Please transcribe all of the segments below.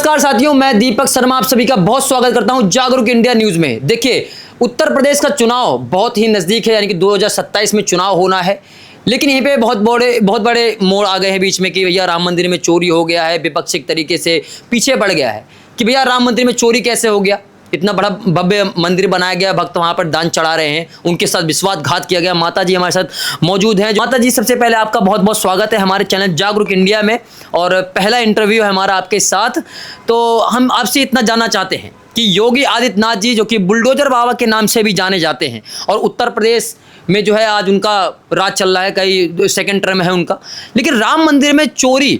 नमस्कार साथियों, मैं दीपक शर्मा आप सभी का बहुत स्वागत करता हूं जागरूक इंडिया न्यूज में। देखिए, उत्तर प्रदेश का चुनाव बहुत ही नजदीक है, यानी कि 2027 में चुनाव होना है। लेकिन यहीं पे बहुत बड़े मोड़ आ गए हैं बीच में कि भैया राम मंदिर में चोरी हो गया है। विपक्ष एक तरीके से पीछे पड़ गया है कि भैया राम मंदिर में चोरी कैसे हो गया, इतना बड़ा भव्य मंदिर बनाया गया, भक्त वहां पर दान चढ़ा रहे हैं, उनके साथ विश्वासघात किया गया। माता जी हमारे साथ मौजूद हैं। माता जी, सबसे पहले आपका बहुत बहुत स्वागत है हमारे चैनल जागरूक इंडिया में, और पहला इंटरव्यू है हमारा आपके साथ। तो हम आपसे इतना जानना चाहते हैं कि योगी आदित्यनाथ जी, जो कि बुलडोजर बाबा के नाम से भी जाने जाते हैं, और उत्तर प्रदेश में जो है आज उनका राज चल रहा है, कई सेकेंड टर्म है उनका, लेकिन राम मंदिर में चोरी,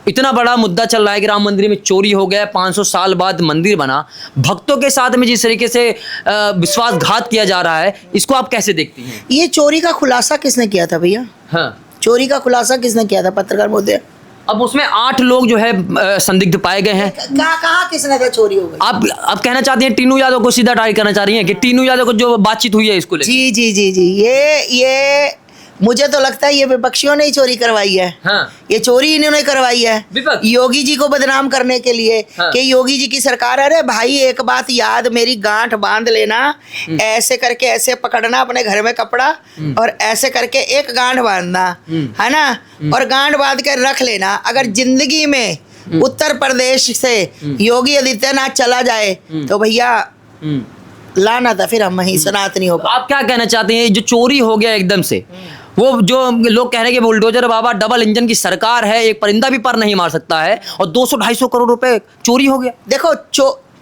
इतना बड़ा मुद्दा चल रहा है कि राम मंदिर में चोरी हो गया, 500 साल बाद मंदिर बना, भक्तों के साथ में जिस तरीके से विश्वासघात किया जा रहा है, इसको आप कैसे देखती हैं? ये चोरी का खुलासा किसने किया था भैया? हाँ, चोरी का खुलासा किसने किया था? पत्रकार महोदय। अब उसमें 8 लोग जो है संदिग्ध पाए गए हैं। कहा किसने था चोरी हो गई? आप कहना चाहती हैं टीनू यादव को सीधा टारगेट करना चाह रही हैं कि टीनू यादव को जो बातचीत हुई है इसको लेकर? जी जी जी जी, ये मुझे तो लगता है ये विपक्षियों ने ही चोरी करवाई है। हाँ। ये चोरी इन्होंने करवाई है विपक्ष? योगी जी को बदनाम करने के लिए। हाँ। कि योगी जी की सरकार, अरे भाई एक बात याद, मेरी गांठ बांध लेना, ऐसे करके ऐसे पकड़ना अपने घर में कपड़ा, और ऐसे करके एक गांठ बांधना, है ना, और गांठ बांध के रख लेना। अगर जिंदगी में उत्तर प्रदेश से योगी आदित्यनाथ चला जाए तो भैया लाना था, फिर हम वहीं सनातनी होगा। आप क्या कहना चाहते हैं? जो चोरी हो गया एकदम से, वो जो लोग कह रहे हैं कि बुलडोजर बाबा डबल इंजन की सरकार है, एक परिंदा भी पर नहीं मार सकता है, और 200-250 करोड़ रुपए चोरी हो गया। देखो,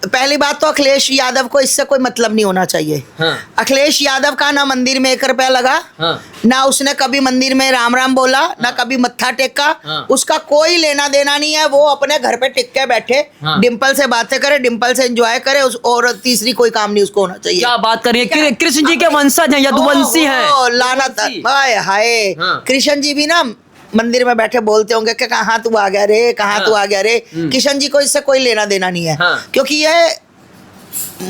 पहली बात तो अखिलेश यादव को इससे कोई मतलब नहीं होना चाहिए। हाँ। अखिलेश यादव का ना मंदिर में 1 रुपया लगा। हाँ। ना उसने कभी मंदिर में राम राम बोला। हाँ। ना कभी मत्था टेका। हाँ। उसका कोई लेना देना नहीं है। वो अपने घर पे टिक के बैठे। हाँ। डिम्पल से बातें करे, डिम्पल से एंजॉय करे, और तीसरी कोई काम नहीं उसको होना चाहिए। क्या बात कर रही है? कृष्ण जी के वंशज हैं, यदुवंशी हैं। लाना था, हाय हाय। हाँ। कृष्ण जी भी ना मंदिर में बैठे बोलते होंगे कि कहाँ तू आ गया रे, कहाँ तू आ गया रे। कृष्ण जी को इससे कोई लेना देना नहीं है। हाँ। क्योंकि ये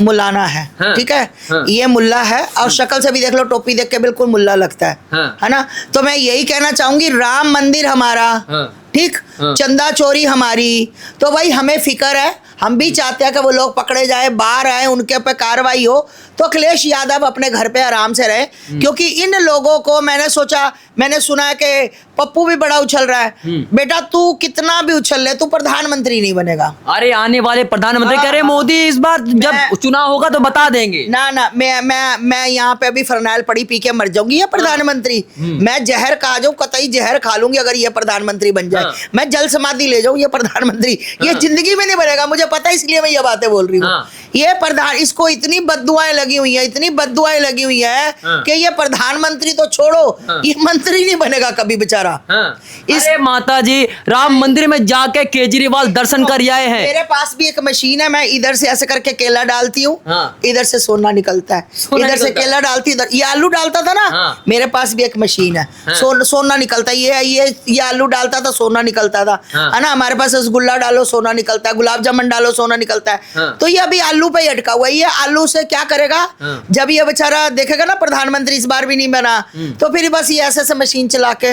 मुलाना है। हाँ। ठीक है। हाँ। ये मुल्ला है, और शक्ल से भी देख लो, टोपी देख के बिल्कुल मुल्ला लगता है। हाँ। है ना। तो मैं यही कहना चाहूंगी, राम मंदिर हमारा। हाँ। ठीक। हाँ। चंदा चोरी हमारी, तो भाई हमें फिक्र है, हम भी चाहते हैं कि वो लोग पकड़े जाए, बाहर आए, उनके पे कार्रवाई हो। तो अखिलेश यादव अपने घर पे आराम से रहे, क्योंकि इन लोगों को मैंने सुना है कि पप्पू भी बड़ा उछल रहा है। बेटा तू कितना भी उछल ले, तू प्रधानमंत्री नहीं बनेगा। अरे आने वाले प्रधानमंत्री कह रहे मोदी इस बार जब चुनाव होगा तो बता देंगे। ना, मैं यहाँ पे अभी फरनाइल पड़ी पी के मर जाऊंगी ये प्रधानमंत्री। मैं जहर खा जाऊं, कतई जहर खा लूंगी अगर ये प्रधानमंत्री बन जाए। मैं जल समाधि ले जाऊं, ये प्रधानमंत्री ये जिंदगी में नहीं बनेगा, मुझे पता है, इसलिए मैं ये बातें बोल रही हूँ। ये इसको इतनी बद्दुआएं लगी हुई है, इतनी बद्दुआएं लगी हुई है कि ये प्रधानमंत्री तो छोड़ो, ये मंत्री नहीं बनेगा कभी बेचारा। अरे माता जी, राम मंदिर में जाके केजरीवाल दर्शन कर आए हैं। मेरे पास भी एक मशीन है, मैं इधर से ऐसे करके केला डालती हूँ। इधर से सोना निकलता है, इधर से केला डालती, इधर ये आलू डालता था ना। मेरे पास भी एक मशीन है, सोना निकलता है। ये आलू डालता था, सोना निकलता था, है ना। हमारे पास रसगुल्ला डालो सोना निकलता है, गुलाब जामुन डालो सोना निकलता है। तो ये अभी आलू पे अटका हुआ है। ये आलू से क्या करेगा? जब ये बेचारा देखेगा ना प्रधानमंत्री इस बार भी नहीं बना, तो फिर बस ये ऐसे मशीन चला के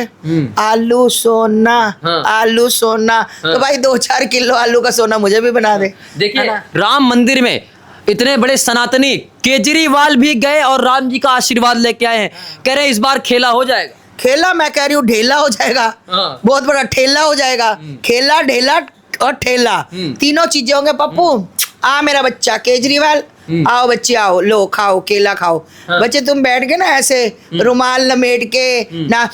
आलू सोना, आलू सोना। तो भाई 2-4 किलो आलू का सोना मुझे भी बना दे। देखिए, राम मंदिर में इतने बड़े सनातनी केजरीवाल भी गए और राम जी का आशीर्वाद लेके आए हैं। कह रहे हैं इस बार खेला हो जाएगा। खेला, मैं कह रही हूँ ढेला हो जाएगा। बहुत बड़ा ठेला हो जाएगा। खेला, ढेला और ठेला, तीनों चीजें होंगे। पप्पू आ मेरा बच्चा केजरीवाल, आओ बच्चे आओ, लो खाओ, केला खाओ। बच्चे तुम बैठ गए ना ऐसे रुमाल लपेट के ना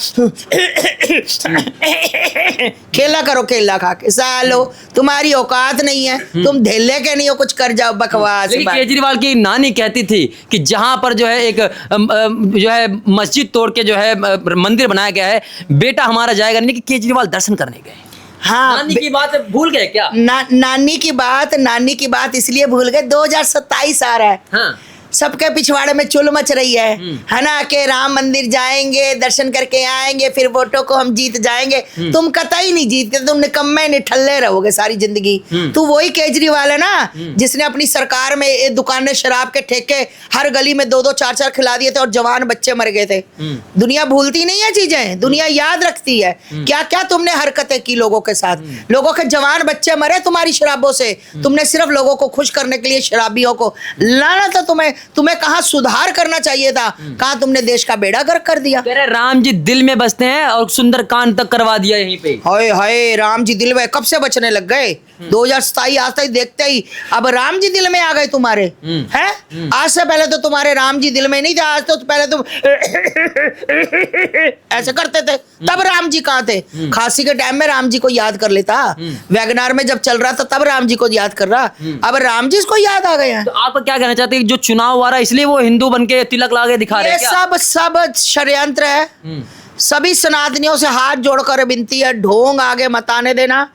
खेला करो, केला खा के। सालो तुम्हारी औकात नहीं है, तुम ढेले के नहीं हो, कुछ कर जाओ बकवास। लेकिन केजरीवाल की नानी कहती थी कि जहां पर जो है एक जो है मस्जिद तोड़ के जो है मंदिर बनाया गया है, बेटा हमारा जाएगा नहीं। कि केजरीवाल दर्शन करने गए। हाँ, नानी की बात भूल गए क्या? नानी की बात इसलिए भूल गए, 2027 आ रहा है। हाँ। सबके पिछवाड़े में चुल मच रही है ना, कि राम मंदिर जाएंगे, दर्शन करके आएंगे, फिर वोटों को हम जीत जाएंगे। तुम कतई नहीं जीतते, तुम निकम्मे निठल्ले रहोगे सारी जिंदगी। तू वही केजरीवाल है ना जिसने अपनी सरकार में दुकानें, शराब के ठेके हर गली में 2-2 4-4 खिला दिए थे और जवान बच्चे मर गए थे। दुनिया भूलती नहीं है चीजें, दुनिया याद रखती है। क्या क्या तुमने हरकतें की लोगों के साथ, लोगों के जवान बच्चे मरे तुम्हारी शराबों से। तुमने सिर्फ लोगों को खुश करने के लिए शराबियों को लाना था। तुम्हें कहाँ सुधार करना चाहिए था, कहाँ तुमने देश का बेड़ा गर्क कर दिया। कह रहे राम जी दिल में बसते हैं और सुंदरकांड तक करवा दिया यहीं पे। हाय हाय, राम जी दिल में कब से बचने लग गए? 2027 आज तक देखते ही अब राम जी दिल में आ गए तुम्हारे, हैं? आज से पहले तो तुम्हारे राम जी दिल में नहीं थे, आज तो पहले तुम ऐसे करते थे, तब राम जी कहाँ थे? खांसी के टाइम में राम जी को याद कर लेता, वैगनार में जब चल रहा था तब राम जी को याद कर रहा, अब राम जी को याद आ गए हैं। तो आप क्या कहना चाहते हैं, जो चुनाव आ रहा है इसलिए वो हिंदू बन के तिलक लाके दिखा रहे हैं क्या? सब षड्यंत्र है। सभी सनातनियों से हाथ जोड़कर विनती है, ढोंग आगे मत आने देना।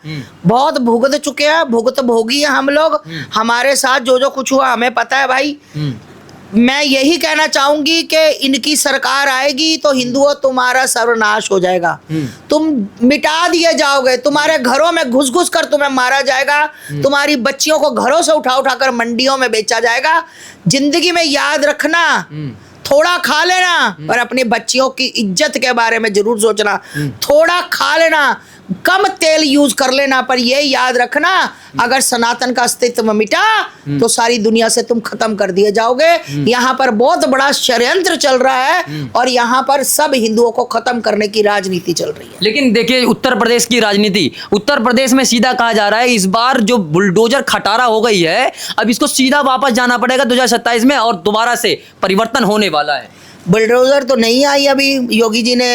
बहुत भुगत चुके हैं, भुगत भोगी हैं हम लोग। हमारे साथ जो जो कुछ हुआ हमें पता है भाई। मैं यही कहना चाहूंगी कि इनकी सरकार आएगी तो हिंदुओं तुम्हारा सर्वनाश हो जाएगा, तुम मिटा दिए जाओगे, तुम्हारे घरों में घुस घुस कर तुम्हें मारा जाएगा, तुम्हारी बच्चियों को घरों से उठा उठा कर मंडियों में बेचा जाएगा। जिंदगी में याद रखना, थोड़ा खा लेना पर अपनी बच्चियों की इज्जत के बारे में जरूर सोचना। थोड़ा खा लेना, कम तेल यूज कर लेना, पर ये याद रखना अगर सनातन का अस्तित्व मिटा तो सारी दुनिया से तुम खत्म कर दिए जाओगे। यहाँ पर बहुत बड़ा षड्यंत्र चल रहा है और यहाँ पर सब हिंदुओं को खत्म करने की राजनीति चल रही है। लेकिन देखिए उत्तर प्रदेश की राजनीति, उत्तर प्रदेश में सीधा कहा जा रहा है इस बार जो बुलडोजर खटारा हो गई है, अब इसको सीधा वापस जाना पड़ेगा 2027 में और दोबारा से परिवर्तन होने वाला है। बुलडोजर तो नहीं आई अभी, योगी जी ने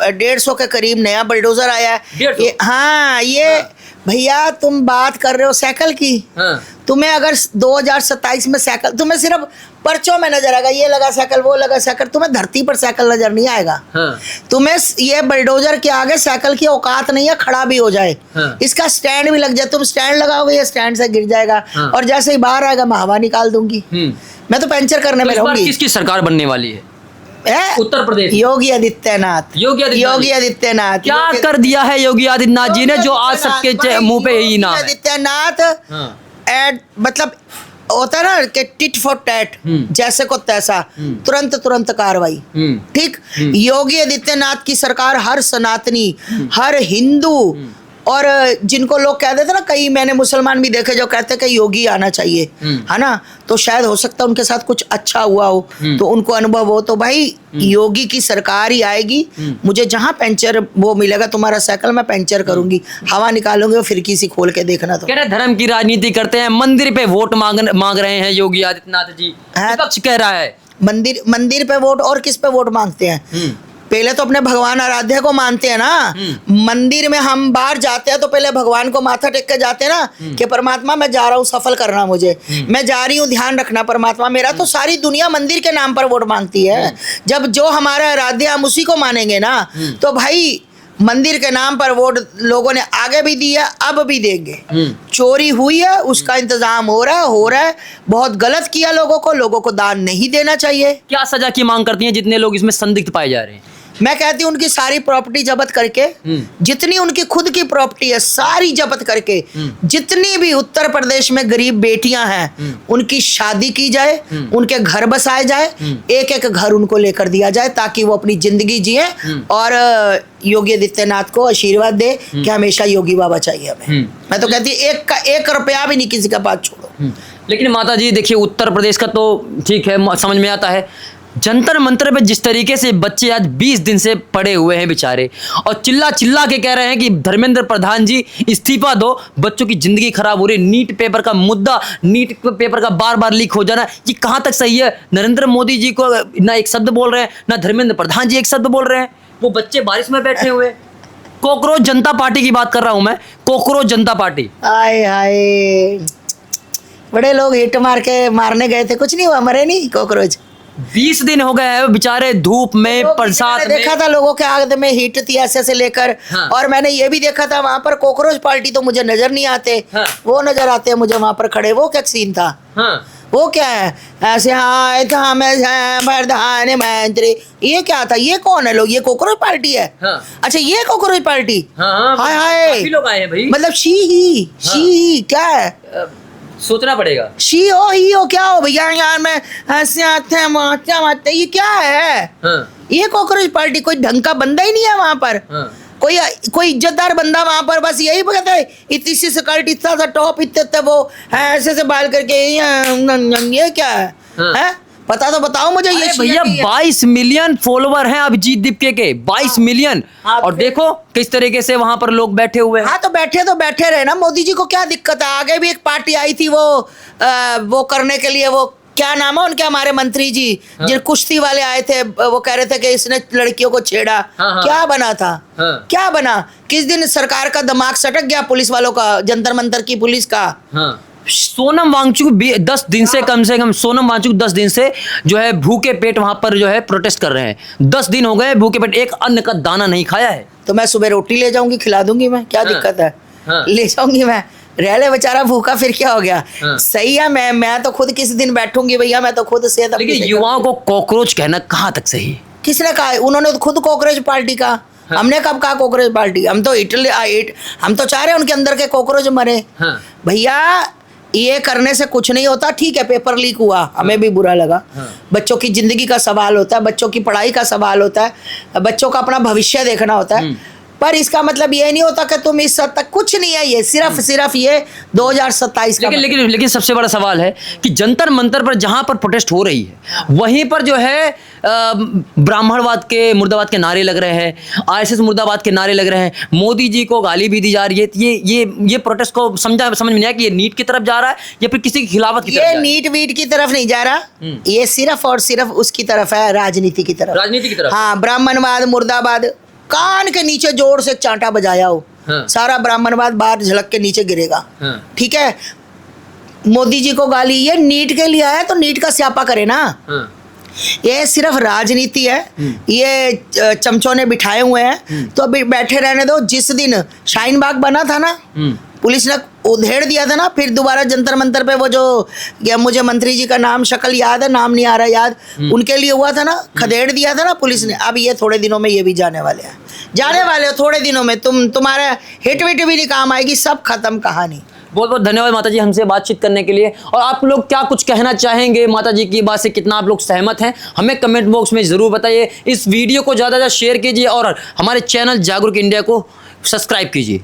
150 के करीब नया बुलडोजर आया है। हाँ, ये भैया तुम बात कर रहे हो साइकिल की। हाँ। तुम्हें अगर 2027 में साइकिल तुम्हें सिर्फ पर्चों में नजर आएगा, ये लगा साइकिल वो लगा साइकिल, तुम्हें धरती पर साइकिल नजर नहीं आएगा। हाँ। तुम्हें ये बुलडोजर के आगे साइकिल की औकात नहीं है, खड़ा भी हो जाए। हाँ। इसका स्टैंड भी लग जाए, तुम स्टैंड लगाओगे ये स्टैंड से गिर जाएगा। हाँ। और जैसे ही बाहर आएगा मैं हवा निकाल दूंगी, मैं तो पंचर करने में रहूंगी। किसकी सरकार बनने वाली है उत्तर प्रदेश? योगी आदित्यनाथ। योगी आदित्यनाथ क्या कर दिया है योगी आदित्यनाथ जी ने जो आज सबके मुंह पे ही ना? आदित्यनाथ मतलब होता है ना कि टिट फॉर टैट, जैसे को तैसा, तुरंत कार्रवाई। ठीक, योगी आदित्यनाथ की सरकार हर सनातनी, हर हिंदू और जिनको लोग कहते थे ना, कई मैंने मुसलमान भी देखे जो कहते कि योगी आना चाहिए, है ना, तो शायद हो सकता है उनके साथ कुछ अच्छा हुआ हो तो उनको अनुभव हो, तो भाई योगी की सरकार ही आएगी। मुझे जहां पंचर वो मिलेगा तुम्हारा साइकिल मैं पंचर करूंगी, हवा निकालूंगी, फिर किसी खोल के देखना। तो कह रहे धर्म की राजनीति करते हैं, मंदिर पे वोट मांग रहे हैं योगी आदित्यनाथ जी, विपक्ष कह रहा है मंदिर पे वोट, और किस पे वोट मांगते हैं? पहले तो अपने भगवान आराध्य को मानते हैं ना। मंदिर में हम बाहर जाते हैं तो पहले भगवान को माथा टेक के जाते हैं ना कि परमात्मा मैं जा रहा हूँ, सफल करना मुझे, मैं जा रही हूँ, ध्यान रखना परमात्मा मेरा। तो सारी दुनिया मंदिर के नाम पर वोट मांगती है। जब जो हमारा आराध्य हम उसी को मानेंगे ना, तो भाई मंदिर के नाम पर वोट लोगों ने आगे भी दी है, अब भी देंगे। चोरी हुई है, उसका इंतजाम हो रहा है। बहुत गलत किया लोगों को दान नहीं देना चाहिए। क्या सजा की मांग करती हैं जितने लोग इसमें संदिग्ध पाए जा रहे हैं? मैं कहती हूँ उनकी सारी प्रॉपर्टी जब्त करके, जितनी उनकी खुद की प्रॉपर्टी है सारी जब्त करके, जितनी भी उत्तर प्रदेश में गरीब बेटियां हैं उनकी शादी की जाए, उनके घर बसाए जाए, एक एक घर उनको लेकर दिया जाए ताकि वो अपनी जिंदगी जिए और योगी आदित्यनाथ को आशीर्वाद दे कि हमेशा योगी बाबा चाहिए हमें। मैं तो कहती हूँ एक रुपया भी नहीं किसी का पास छोड़ो। लेकिन माता जी देखिए उत्तर प्रदेश का तो ठीक है, समझ में आता है, जंतर मंतर पे जिस तरीके से बच्चे आज 20 दिन से पड़े हुए हैं बेचारे, और चिल्ला के कह रहे हैं कि धर्मेंद्र प्रधान जी इस्तीफा दो, बच्चों की जिंदगी खराब हो रही है। नीट पेपर का मुद्दा, नीट पेपर का बार लीक हो जाना, ये कहाँ तक सही है? नरेंद्र मोदी जी को ना एक शब्द बोल रहे हैं, ना धर्मेंद्र प्रधान जी एक शब्द बोल रहे हैं, वो बच्चे बारिश में बैठे हुए। कॉकरोच जनता पार्टी की बात कर रहा हूं मैं, कॉकरोच जनता पार्टी। आए हाय, बड़े लोग हिट मार के मारने गए थे, कुछ नहीं हुआ, मरे नहीं कॉकरोच। 20 दिन हो गए हैं बेचारे धूप में बरसात में। देखा था लोगों के आग में हीट थी ऐसे लेकर। हाँ। और मैंने ये भी देखा था वहां पर कॉकरोच पार्टी तो मुझे नजर नहीं आते। हाँ। वो नजर आते हैं मुझे वहां पर खड़े। वो क्या सीन था? हाँ। वो क्या है ऐसे? हाँ था मैं प्रधानमंत्री, ये क्या था? ये कौन है लोग? ये कॉकरोच पार्टी है? हाँ। अच्छा ये कॉकरोच पार्टी। हाँ, हाय हाय, काफी लोग आए हैं भाई। मतलब शी क्या है? सोचना पड़ेगा। शी हो ही हो क्या हो भैया? यार मैं ऐसे आते हैं मारते, ये क्या है? हाँ। ये कॉकरोच पार्टी कोई ढंग का बंदा ही नहीं है वहां पर। हाँ। कोई इज्जतदार बंदा वहां पर बस यही कहता है इतनी सी स्कर्ट, इतना सा टॉप, इतने वो ऐसे बाल करके ये क्या है? हाँ। हैं? पता तो बताओ मुझे। ये भैया 22 मिलियन फॉलोवर हैं अभिजीत दीपके के, 22 मिलियन। हाँ, और देखो किस तरीके से वहां पर लोग बैठे हुए हैं। हाँ तो बैठे रहे ना। मोदी जी को क्या दिक्कत है? आगे भी एक पार्टी आई थी वो करने के लिए, वो क्या नाम है उनके, हमारे मंत्री जी। हाँ। जिन कुश्ती वाले आए थे, वो कह रहे थे कि इसने लड़कियों को छेड़ा। हाँ। क्या बना था? हाँ। क्या बना? किस दिन सरकार का दिमाग सटक गया पुलिस वालों का, जंतर मंतर की पुलिस का। हाँ। सोनम वांगचुक 10 दिन से कम सोनम वांगचुक 10 दिन से जो है भूखे पेट वहां पर जो है प्रोटेस्ट कर रहे हैं। 10 दिन हो गए भूखे पेट, एक अन्न का दाना नहीं खाया है। तो मैं सुबह रोटी ले जाऊंगी, खिला दूंगी मैं, क्या हाँ। दिक्कत है? हाँ। ले जाऊंगी मैं, रह ले बेचारा भूखा, फिर क्या हो गया? हाँ। सही है। मैं तो खुद किसी दिन बैठूंगी भैया, मैं तो खुद सेहत अपनी लेकिन सही युवाओं को कॉकरोच कहना कहाँ तक सही है? किसने कहा? उन्होंने तो खुद कॉकरोच पार्टी का। हाँ। हमने कब कहा कॉकरोच पार्टी? हम तो हम तो चाह रहे हैं उनके अंदर के कॉकरोच मरे। हाँ। भैया ये करने से कुछ नहीं होता। ठीक है पेपर लीक हुआ, हमें भी बुरा लगा। हाँ। बच्चों की जिंदगी का सवाल होता है, बच्चों की पढ़ाई का सवाल होता है, बच्चों का अपना भविष्य देखना होता है। पर इसका मतलब ये नहीं होता कि तुम इस हद तक, कुछ नहीं है ये, सिर्फ ये 2027 का। लेकिन सबसे बड़ा सवाल है कि जंतर मंतर पर जहां पर प्रोटेस्ट हो रही है वहीं पर जो है ब्राह्मणवाद के, मुर्दाबाद के नारे लग रहे हैं, आरएसएस मुर्दाबाद के नारे लग रहे हैं, मोदी जी को गाली भी दी जा रही है। ये प्रोटेस्ट को समझ में नहीं आया कि ये नीट की तरफ जा रहा है या फिर किसी की खिलाफत की तरफ जा रहा है। नीट वीट की तरफ नहीं जा रहा, ये सिर्फ और सिर्फ उसकी तरफ है, राजनीति की तरफ। राजनीति की तरफ। हाँ, ब्राह्मणवाद मुर्दाबाद, कान के नीचे जोर से चांटा बजाया हो। हाँ। सारा ब्राह्मणवाद बाहर झलक के नीचे गिरेगा। हाँ। ठीक है, मोदी जी को गाली, ये नीट के लिए आया तो नीट का स्यापा करे ना। हाँ। ये सिर्फ राजनीति है, ये चमचों ने बिठाए हुए हैं, तो अभी बैठे रहने दो। जिस दिन शाहीन बाग बना था ना, पुलिस ने उधेड़ दिया था ना, फिर दोबारा जंतर मंतर पे वो जो, मुझे मंत्री जी का नाम शक्ल याद है, नाम नहीं आ रहा याद, उनके लिए हुआ था ना, खदेड़ दिया था ना पुलिस ने। अब ये थोड़े दिनों में ये भी जाने वाले हैं, जाने वाले हो थोड़े दिनों में। तुम्हारे हिट विट भी नहीं काम आएगी, सब खत्म कहानी। बहुत बहुत धन्यवाद माता जी हमसे बातचीत करने के लिए। और आप लोग क्या कुछ कहना चाहेंगे माता जी की बात से, कितना आप लोग सहमत हैं, हमें कमेंट बॉक्स में ज़रूर बताइए। इस वीडियो को ज़्यादा से ज़्यादा शेयर कीजिए और हमारे चैनल जागरूक इंडिया को सब्सक्राइब कीजिए।